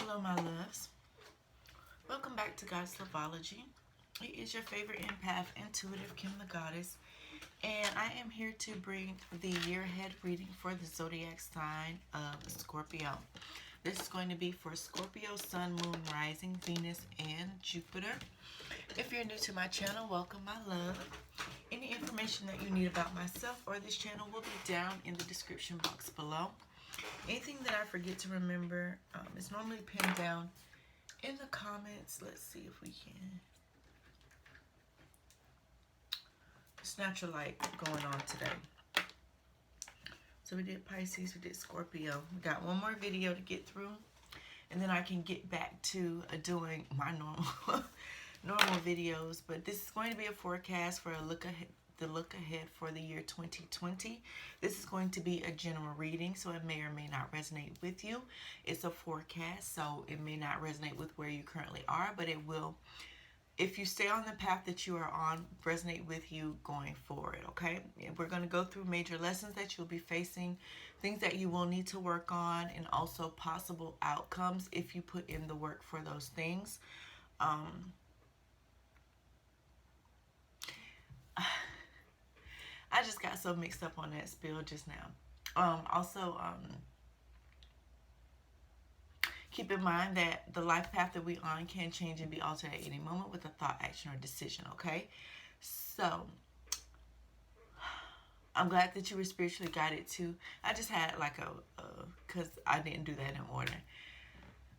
Hello, my loves. Welcome back to Goddess Luvology. It is your favorite empath, intuitive Kim the Goddess, and I am here to bring the year ahead reading for the zodiac sign of Scorpio. This is going to be for Scorpio, Sun, Moon, Rising, Venus, and Jupiter. If you're new to my channel, welcome, my love. Any information that you need about myself or this channel will be down in the description box below. Anything that I forget to remember is normally pinned down in the comments. Let's see if we can. It's natural light going on today. So we did Pisces, we did Scorpio. We got one more video to get through, and then I can get back to doing my normal videos. But this is going to be a forecast for a look ahead for the year 2020. This is going to be a general reading, so it may or may not resonate with you. It's a forecast, so it may not resonate with where you currently are, but it will, if you stay on the path that you are on, resonate with you going forward, okay? We're going to go through major lessons that you'll be facing, things that you will need to work on, and also possible outcomes if you put in the work for those things. I just got so mixed up on that spill just now. Also, keep in mind that the life path that we're on can change and be altered at any moment with a thought, action, or decision, okay? So, I'm glad that you were spiritually guided too. I just had like because I didn't do that in order.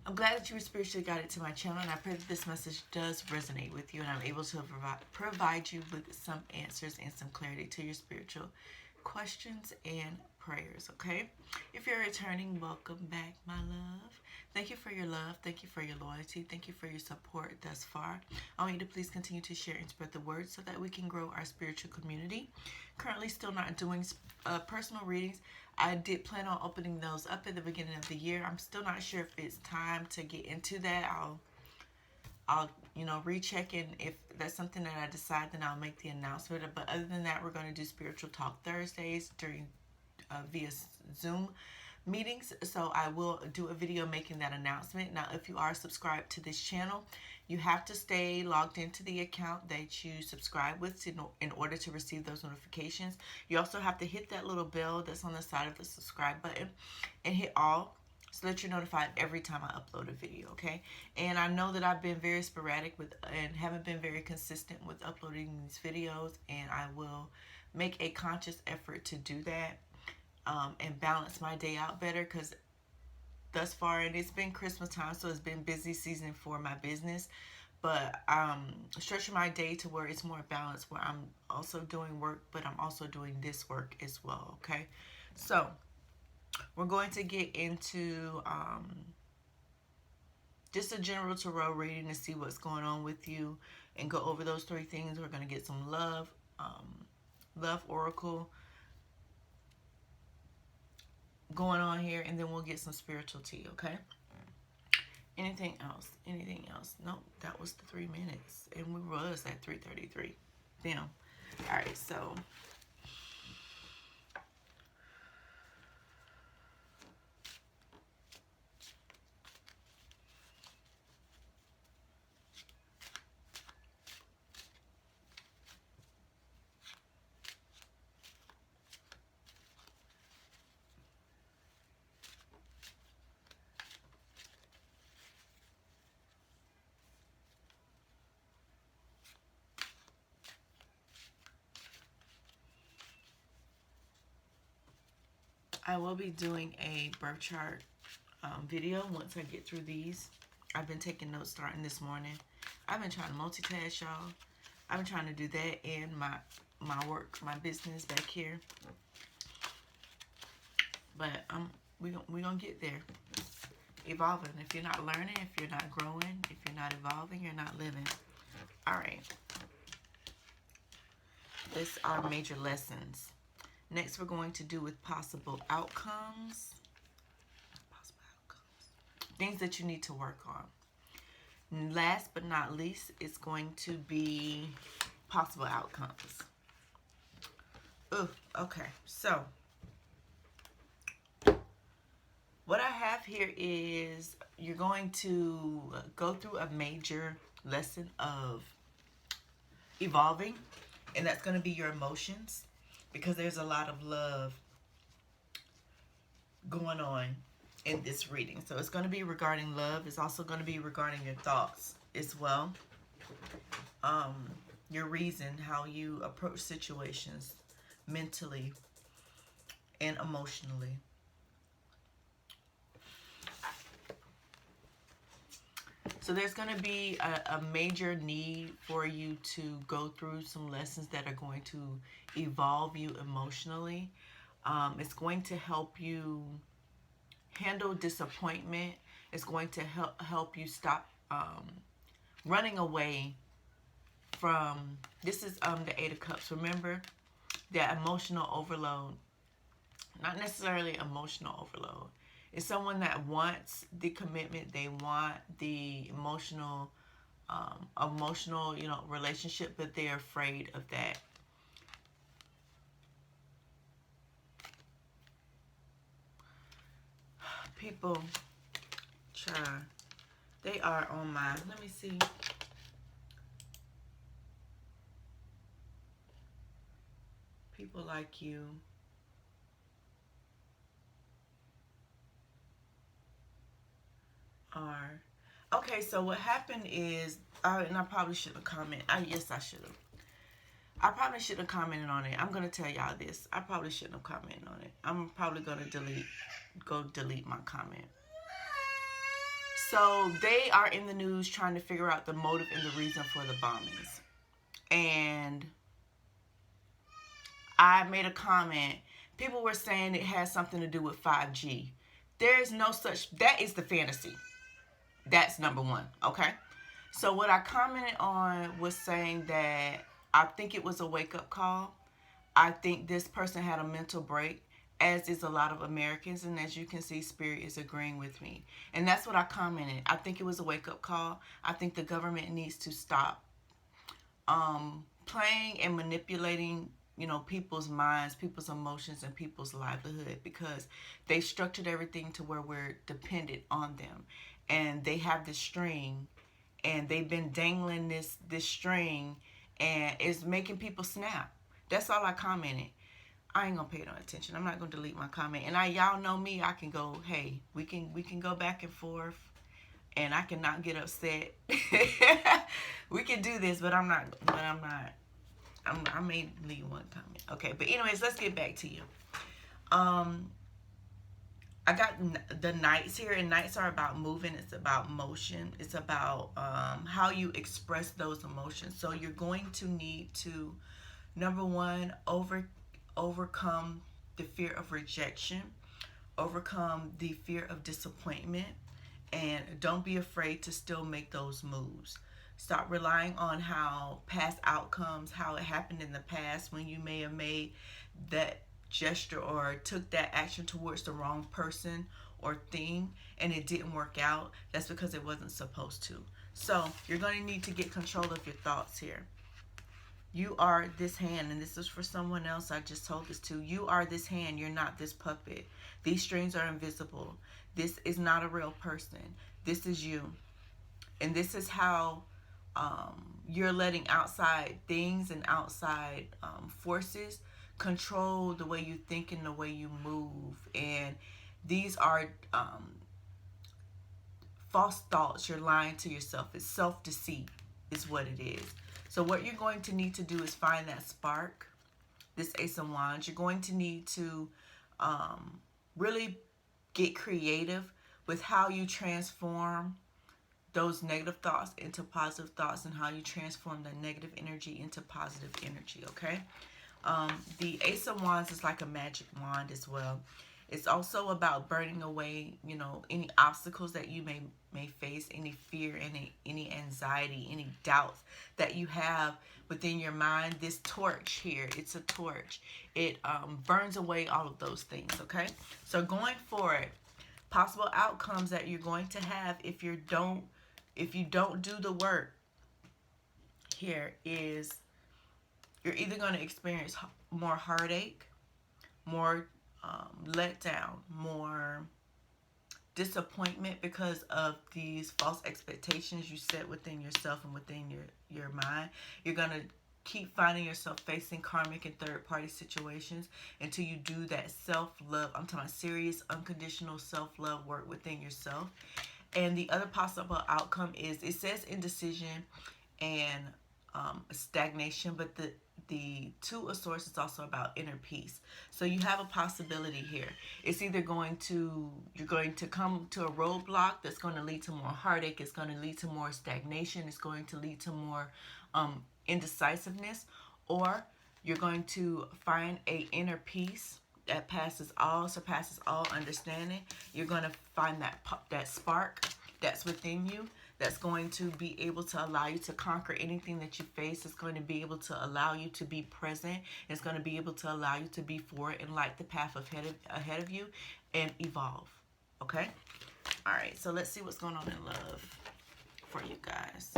I'm glad that you were spiritually guided to my channel, and I pray that this message does resonate with you and I'm able to provide you with some answers and some clarity to your spiritual questions and prayers, okay? If you're returning, welcome back, my love. Thank you for your love. Thank you for your loyalty. Thank you for your support thus far. I want you to please continue to share and spread the word so that we can grow our spiritual community. Currently still not doing personal readings. I did plan on opening those up at the beginning of the year. I'm still not sure if it's time to get into that. I'll recheck, and if that's something that I decide, then I'll make the announcement. But other than that, we're going to do Spiritual Talk Thursdays during via Zoom meetings. So I will do a video making that announcement. Now, if you are subscribed to this channel, you have to stay logged into the account that you subscribe with in order to receive those notifications. You also have to hit that little bell that's on the side of the subscribe button and hit all, so that you're notified every time I upload a video, okay? And I know that I've been very sporadic and haven't been very consistent with uploading these videos, and I will make a conscious effort to do that and balance my day out better, because thus far, and it's been Christmas time, so it's been busy season for my business, but structure my day to where it's more balanced, where I'm also doing work, but I'm also doing this work as well, okay? So we're going to get into just a general tarot reading to see what's going on with you and go over those three things. We're going to get some love oracle going on here, and then we'll get some spiritual tea, okay? Anything else? Anything else? Nope, that was the 3 minutes, and we was at 3:33. Damn. All right, so I will be doing a birth chart video once I get through these. I've been taking notes starting this morning. I've been trying to multitask, y'all. I've been trying to do that and my work, my business back here. But we're gonna get there. Evolving. If you're not learning, if you're not growing, if you're not evolving, you're not living. All right. These are major lessons. Next, we're going to do with possible outcomes. Things that you need to work on. Last but not least, it's going to be possible outcomes. Ooh, okay. So, what I have here is you're going to go through a major lesson of evolving, and that's going to be your emotions, because there's a lot of love going on in this reading. So it's going to be regarding love. It's also going to be regarding your thoughts as well. Your reason, how you approach situations mentally and emotionally. So there's going to be a major need for you to go through some lessons that are going to evolve you emotionally. It's going to help you handle disappointment. It's going to help you stop running away from, this is the Eight of Cups. Remember that emotional overload, not necessarily emotional overload. It's someone that wants the commitment, they want the emotional, relationship, but they're afraid of that. People, they are on my, let me see. People like you are, okay, so what happened is, and I probably shouldn't have commented. Yes, I should have. I probably shouldn't have commented on it. I'm going to tell y'all this. I probably shouldn't have commented on it. I'm probably going to delete my comment. So they are in the news trying to figure out the motive and the reason for the bombings. And I made a comment. People were saying it has something to do with 5G. There is no such, that is the fantasy. That's number one, okay? So what I commented on was saying that I think it was a wake-up call. I think this person had a mental break, as is a lot of Americans, and as you can see, Spirit is agreeing with me. And that's what I commented. I think it was a wake-up call. I think the government needs to stop playing and manipulating, people's minds, people's emotions, and people's livelihood, because they've structured everything to where we're dependent on them. And they have this string, and they've been dangling this string, and it's making people snap. That's all I commented. I ain't gonna pay no attention. I'm not gonna delete my comment. And y'all know me. I can go, hey, we can go back and forth, and I cannot get upset. We can do this, but I'm not. I may leave one comment. Okay, but anyways, let's get back to you. I got the Knights here, and Knights are about moving. It's about motion. It's about how you express those emotions. So you're going to need to, number one, overcome the fear of rejection, overcome the fear of disappointment, and don't be afraid to still make those moves. Stop relying on how past outcomes, how it happened in the past when you may have made that gesture or took that action towards the wrong person or thing and it didn't work out. That's because it wasn't supposed to. So you're going to need to get control of your thoughts here. You are this hand, and this is for someone else I just told this to. You are this hand. You're not this puppet. These strings are invisible. This is not a real person. This is you. And this is how you're letting outside things and outside forces control the way you think and the way you move. And these are false thoughts. You're lying to yourself. It's self-deceit is what it is. So what you're going to need to do is find that spark, this Ace of Wands. You're going to need to really get creative with how you transform those negative thoughts into positive thoughts, and how you transform the negative energy into positive energy, okay? The Ace of Wands is like a magic wand as well. It's also about burning away, any obstacles that you may face, any fear, any anxiety, any doubts that you have within your mind. This torch here, it's a torch. It burns away all of those things, okay? So going forward, possible outcomes that you're going to have if you don't do the work here is you're either going to experience more heartache, more letdown, more disappointment because of these false expectations you set within yourself and within your mind. You're going to keep finding yourself facing karmic and third-party situations until you do that self-love. I'm talking about serious, unconditional self-love work within yourself. And the other possible outcome is, it says indecision and stagnation, but the Two of Swords is also about inner peace. So you have a possibility here. It's either you're going to come to a roadblock that's going to lead to more heartache. It's going to lead to more stagnation. It's going to lead to more indecisiveness, or you're going to find a inner peace that surpasses all understanding. You're going to find that spark that's within you, that's going to be able to allow you to conquer anything that you face. It's going to be able to allow you to be present. It's going to be able to allow you to be forward and light the path ahead of you and evolve. Okay? All right, so let's see what's going on in love for you guys.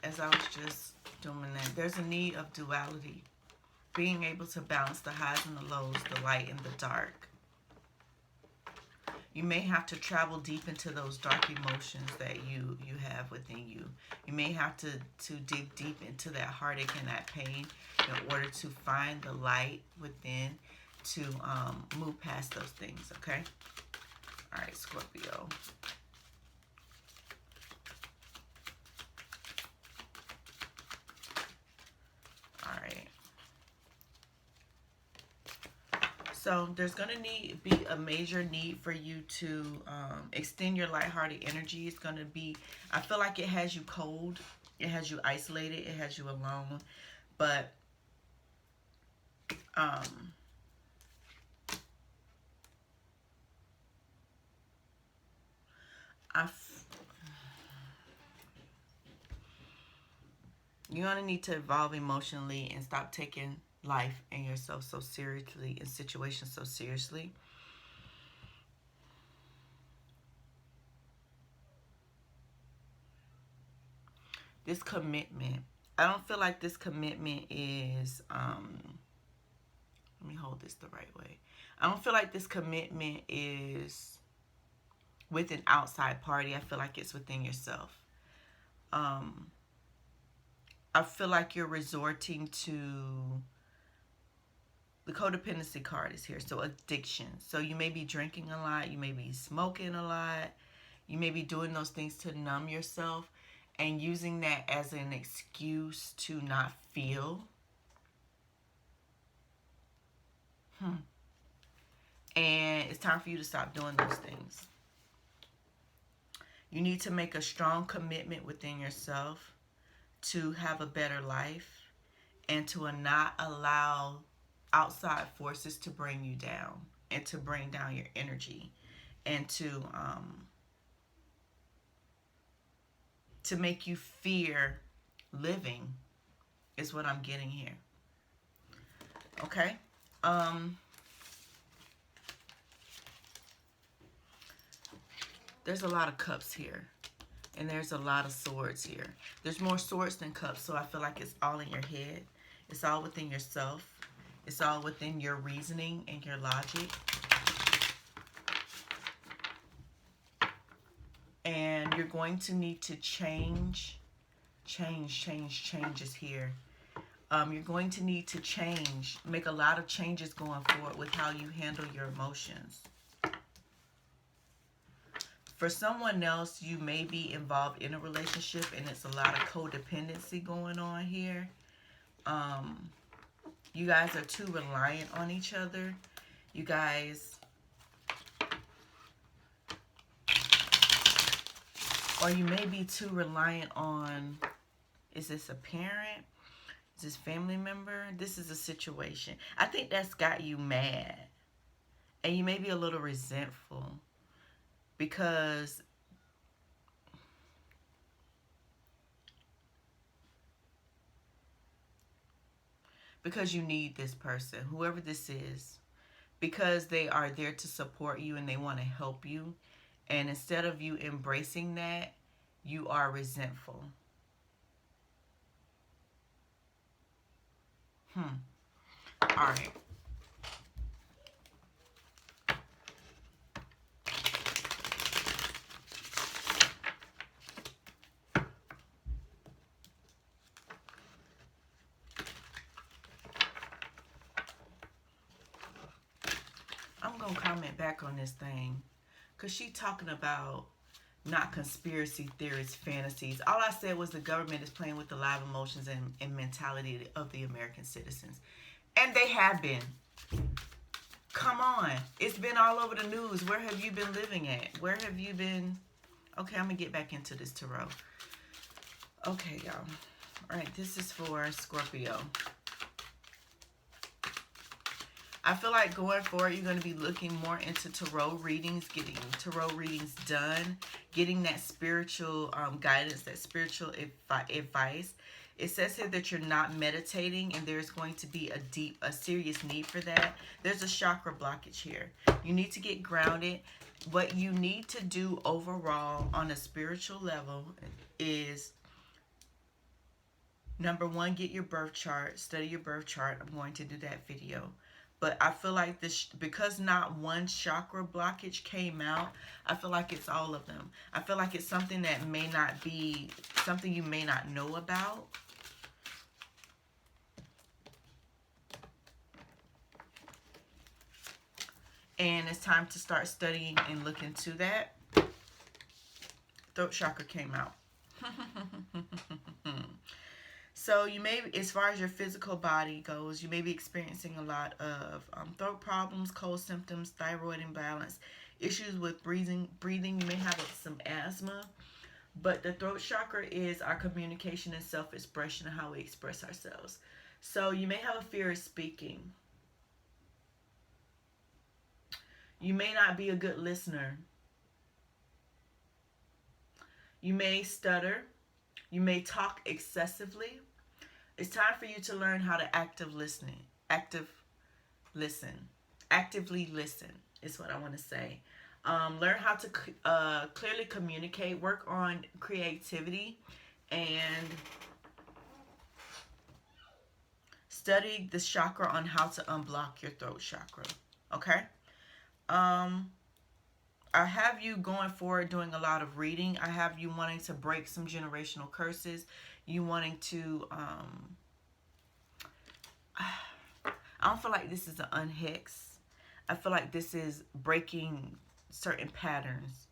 As I was just doing that, there's a need of duality, being able to balance the highs and the lows, the light and the dark. You may have to travel deep into those dark emotions that you have within you. You may have to dig deep into that heartache and that pain in order to find the light within, to move past those things, okay? All right, Scorpio. So there's going to be a major need for you to extend your lighthearted energy. It's going to be, I feel like it has you cold. It has you isolated. It has you alone. But you're going to need to evolve emotionally and stop taking life and yourself so seriously, and situations so seriously. This commitment, I don't feel like this commitment is, let me hold this the right way. I don't feel like this commitment is with an outside party. I feel like it's within yourself. I feel like you're resorting to, the codependency card is here, so addiction. So you may be drinking a lot, you may be smoking a lot, you may be doing those things to numb yourself and using that as an excuse to not feel. And it's time for you to stop doing those things. You need to make a strong commitment within yourself to have a better life and to not allow outside forces to bring you down and to bring down your energy and to make you fear living is what I'm getting here. Okay? There's a lot of cups here. And there's a lot of swords here. There's more swords than cups, so I feel like it's all in your head. It's all within yourself. It's all within your reasoning and your logic. And you're going to need to changes here. You're going to need to make a lot of changes going forward with how you handle your emotions. For someone else, you may be involved in a relationship and it's a lot of codependency going on here. You guys are too reliant on each other. You guys Or you may be too reliant on, is this a parent? Is this family member? This is a situation. I think that's got you mad. And you may be a little resentful because you need this person, whoever this is, because they are there to support you and they want to help you. And instead of you embracing that, you are resentful. All right. I'm going to comment back on this thing because she talking about not conspiracy theories, fantasies. All I said was the government is playing with the live emotions and mentality of the American citizens. And they have been. Come on. It's been all over the news. Where have you been living at? Where have you been? Okay, I'm going to get back into this tarot. Okay, y'all. All right, this is for Scorpio. I feel like going forward, you're going to be looking more into tarot readings, getting tarot readings done, getting that spiritual guidance, that spiritual advice. It says here that you're not meditating, and there's going to be a serious need for that. There's a chakra blockage here. You need to get grounded. What you need to do overall on a spiritual level is, number one, get your birth chart, study your birth chart. I'm going to do that video. But I feel like this, because not one chakra blockage came out, I feel like it's all of them. I feel like it's something that may not be, something you may not know about. And it's time to start studying and look into that. Throat chakra came out. So you may, as far as your physical body goes, you may be experiencing a lot of throat problems, cold symptoms, thyroid imbalance, issues with breathing. You may have some asthma. But the throat chakra is our communication and self-expression and how we express ourselves. So you may have a fear of speaking. You may not be a good listener. You may stutter. You may talk excessively. It's time for you to learn how to actively listen is what I want to say. Learn how to clearly communicate. Work on creativity and study the chakra on how to unblock your throat chakra. Okay? I have you going forward doing a lot of reading. I have you wanting to break some generational curses. You wanting to, I don't feel like this is an unhex. I feel like this is breaking certain patterns.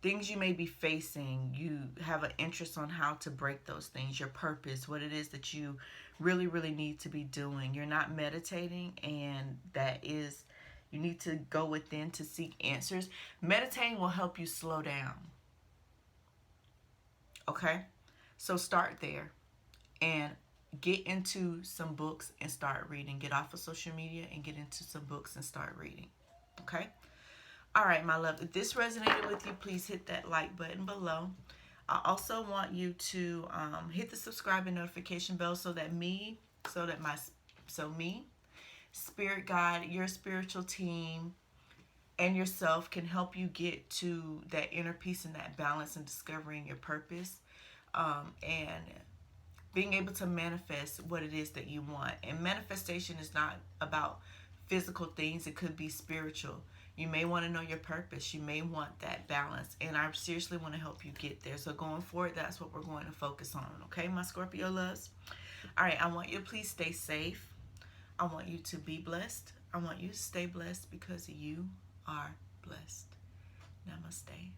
Things you may be facing, you have an interest on how to break those things, your purpose, what it is that you really, really need to be doing. You're not meditating, and that is, you need to go within to seek answers. Meditating will help you slow down. Okay? So start there and get into some books and start reading. Get off of social media and get into some books and start reading. Okay? All right, my love. If this resonated with you, please hit that like button below. I also want you to hit the subscribe and notification bell so that me, spirit guide, your spiritual team, and yourself can help you get to that inner peace and that balance and discovering your purpose, and being able to manifest what it is that you want. And manifestation is not about physical things. It could be spiritual. You may want to know your purpose. You may want that balance. And I seriously want to help you get there. So going forward, that's what we're going to focus on. Okay, my Scorpio loves? All right, I want you to please stay safe. I want you to be blessed. I want you to stay blessed because you are blessed. Namaste.